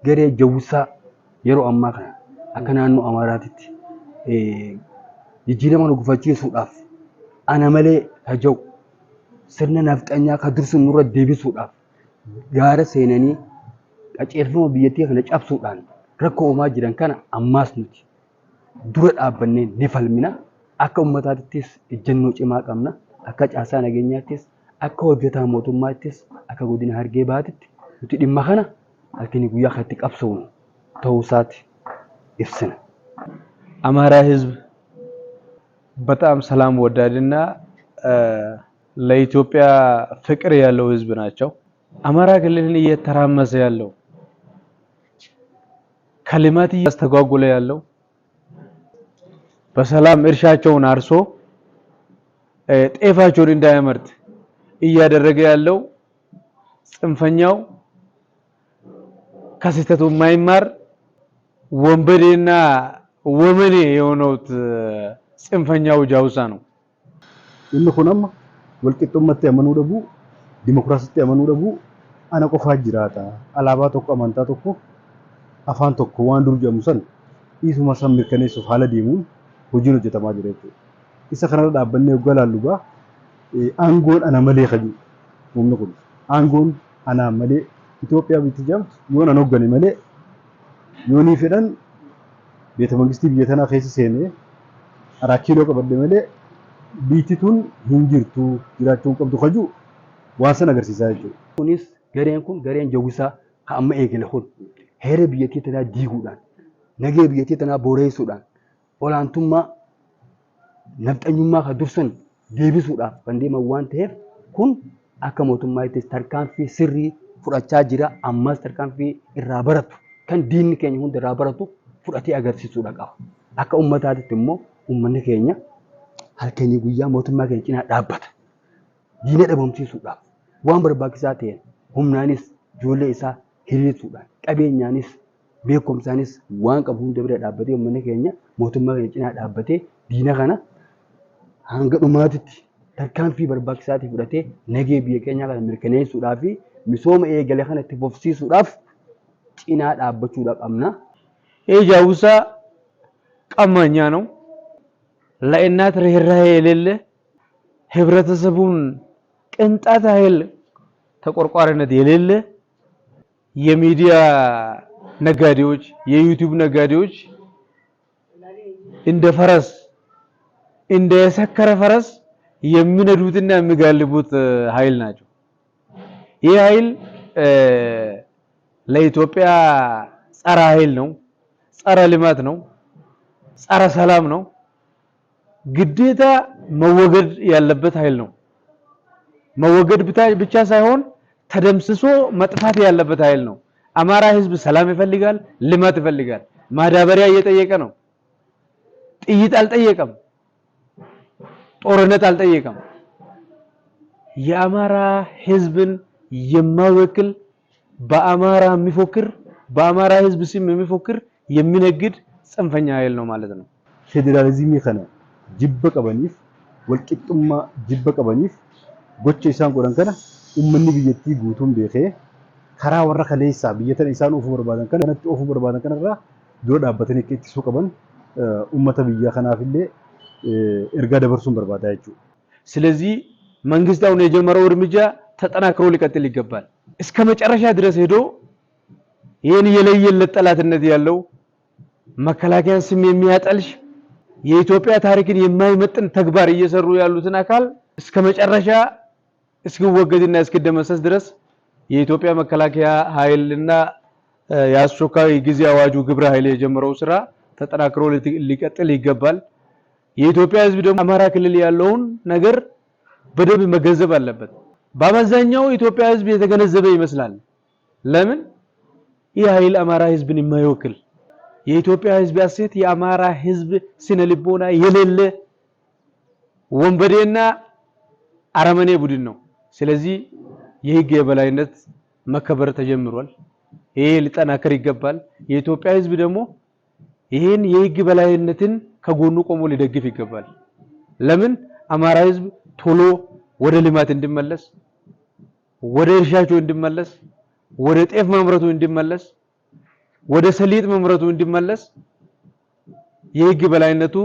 garee jawwisaa yeroo ammaa kana akka naannoo Amaaraatitti jijjiirama nu gufachiisuudhaaf ana malee haja'u sirna nafxanyaa kan dursu nurra deebisuudhaaf gaara seenanii qaceelfama biyyattii kana cabsuudhaan rakkoo uumaa jiran kana ammaas nuti dura dhaabbannee ni falmina. Akka uummataattis ejjennoo cimaa qabna. Akka caasaa nageenyaattis akka hojjetaa mootummaattis akka godina Harargee Bahaatti nuti dhimma kana halkanii guyyaa kan itti qabsoonu ta'uu isaati ibsina. አማራ ህዝብ በጣም ሰላም ወዳድና ለኢትዮጵያ ፍቅር ያለው ህዝብ ናቸው። አማራ ክልልን እየተራመሰ ያለው ከልማት እያስተጓጎለ ያለው በሰላም እርሻቸውን አርሶ ጤፋቸውን እንዳያመርት እያደረገ ያለው ጽንፈኛው ከስተቱ ማይማር ወንበዴና ወመኔ የሆነውት ጽንፈኛው ጃውሳ ነው። እንኹነማ ወልቂጡመት ያመኑ ደቡ ዲሞክራሲት ያመኑ ደቡ አነ ቆፋ ጅራታ አላባ ቶኮ አማንታ ቶኮ አፋን ቶኮ ዋን ዱር ጀሙሰን ኢሱ ማሰምር ከነሱ ፋለ ዲሙን ሁጁን ጀተማ ጅሬቱ ኢሰ ከነዳ ዳበነ ይገላሉጋ አንጎን አና መሌ ኸጂ ወምነኩ አንጎን አና መሌ ኢትዮጵያ ቢትጃም የሆነ ነው ገኔ መሌ ዮኒ ፈደን ቤተ መንግስት ቢየተና ኸይስ ሴኔ አራኪሎ ቀበደ መሌ ቢቲቱን hinjirtu jiraachuu qabdu khaju waasa agarsiisaa jechuudha. Kunis gareen kun gareen jawwisaa kan amma eegale kun heera biyyattii tanaa diiguudhaan nagee biyyattii tanaa booreessuudhaan olaantummaa nafxanyummaa kan dursan deebisuudhaaf kan deeman waan ta'eef kun akka mootummaattis tarkaanfii sirrii fudhachaa jira. Ammas tarkaanfii irraa baratu kan diinni keenya hunda irraa baratu fudhatee agarsiisuudha qaba. Akka uummataatti immoo uummanni keenya halkanii guyyaa mootummaa keenya cinaa dhaabbata. Diina dhabamsiisuudhaaf waan barbaachisaa ta'een humnaanis ijoollee isaa hiriirsuudhaan qabeenyaanis beekumsaanis waan qabu hunda bira dhaabbatee uummanni keenya mootummaa keenya cinaa dhaabbatee diina kana hanga dhumaatitti tarkaanfii barbaachisaa ta'e fudhatee nagee biyya keenyaa kana mirkaneessuudhaaf fi misooma eegalee kana itti fufsiisuudhaaf cinaa dhaabbachuudha qabna. ጃውሳ ቀማኛ ነው። ለእናት ርህራሄ የሌለ ህብረተሰቡን ቅንጣት ኃይል ተቆርቋሪነት የሌለ የሚዲያ ነጋዴዎች የዩቲዩብ ነጋዴዎች እንደ ፈረስ እንደ ሰከረ ፈረስ የሚነዱትና የሚጋልቡት ኃይል ናቸው። ይህ ኃይል ለኢትዮጵያ ጸረ ኃይል ነው፣ ጸረ ልማት ነው፣ ጸረ ሰላም ነው። ግዴታ መወገድ ያለበት ኃይል ነው። መወገድ ብቻ ሳይሆን ተደምስሶ መጥፋት ያለበት ኃይል ነው። አማራ ህዝብ ሰላም ይፈልጋል፣ ልማት ይፈልጋል። ማዳበሪያ እየጠየቀ ነው። ጥይት አልጠየቀም፣ ጦርነት አልጠየቀም። የአማራ ህዝብን የማይወክል በአማራ የሚፎክር በአማራ ህዝብ ስም የሚፎክር የሚነግድ ጽንፈኛ ኃይል ነው ማለት ነው። ፌዴራሊዝም ይከነ jibba qabaniif walqixxummaa jibba qabaniif gocha isaan godhan kana ummanni biyyattii guutuun beekee karaa warra kaleessaa biyyatan isaan ofuu barbaadan kanatti ofuu barbaadan kanarraa dura dhaabbatanii akka ittisuu qaban ummata biyyaa kanaafillee ergaa dabarsuun barbaadaa jechuudha. ስለዚህ መንግስት አሁን የጀመረው እርምጃ ተጠናክሮ ሊቀጥል ይገባል። እስከ መጨረሻ ድረስ ሄዶ ይሄን የለየለት ጠላትነት ያለው መከላከያን ስም የሚያጠልሽ የኢትዮጵያ ታሪክን የማይመጥን ተግባር እየሰሩ ያሉትን አካል እስከ መጨረሻ እስኪወገድና እስኪደመሰስ ድረስ የኢትዮጵያ መከላከያ ኃይልና የአስቸኳይ ጊዜ አዋጁ ግብረ ኃይል የጀመረው ስራ ተጠናክሮ ሊቀጥል ይገባል። የኢትዮጵያ ህዝብ ደግሞ አማራ ክልል ያለውን ነገር በደንብ መገንዘብ አለበት። በአመዛኛው የኢትዮጵያ ህዝብ የተገነዘበ ይመስላል። ለምን? ይህ ኃይል አማራ ህዝብን የማይወክል የኢትዮጵያ ህዝብ ያሴት የአማራ ህዝብ ስነ ልቦና የሌለ ወንበዴና አረመኔ ቡድን ነው። ስለዚህ የህግ የበላይነት መከበር ተጀምሯል። ይሄ ሊጠናከር ይገባል። የኢትዮጵያ ህዝብ ደግሞ ይሄን የህግ በላይነትን ከጎኑ ቆሞ ሊደግፍ ይገባል። ለምን? አማራ ህዝብ ቶሎ ወደ ልማት እንዲመለስ፣ ወደ እርሻቸው እንዲመለስ፣ ወደ ጤፍ ማምረቱ እንዲመለስ ወደ ሰሊጥ መምረቱ እንዲመለስ የህግ በላይነቱ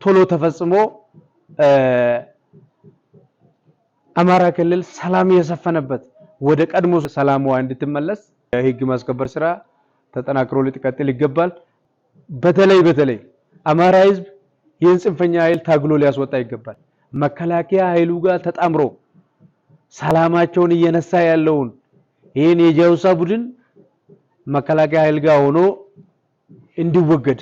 ቶሎ ተፈጽሞ አማራ ክልል ሰላም የሰፈነበት ወደ ቀድሞ ሰላሟ እንድትመለስ የህግ ማስከበር ስራ ተጠናክሮ ሊቀጥል ይገባል። በተለይ አማራ ህዝብ ይህን ጽንፈኛ ኃይል ታግሎ ሊያስወጣ ይገባል። መከላከያ ኃይሉ ጋር ተጣምሮ ሰላማቸውን እየነሳ ያለውን ይህን የጃውሳ ቡድን መከላከያ ኃይል ጋር ሆኖ እንዲወገድ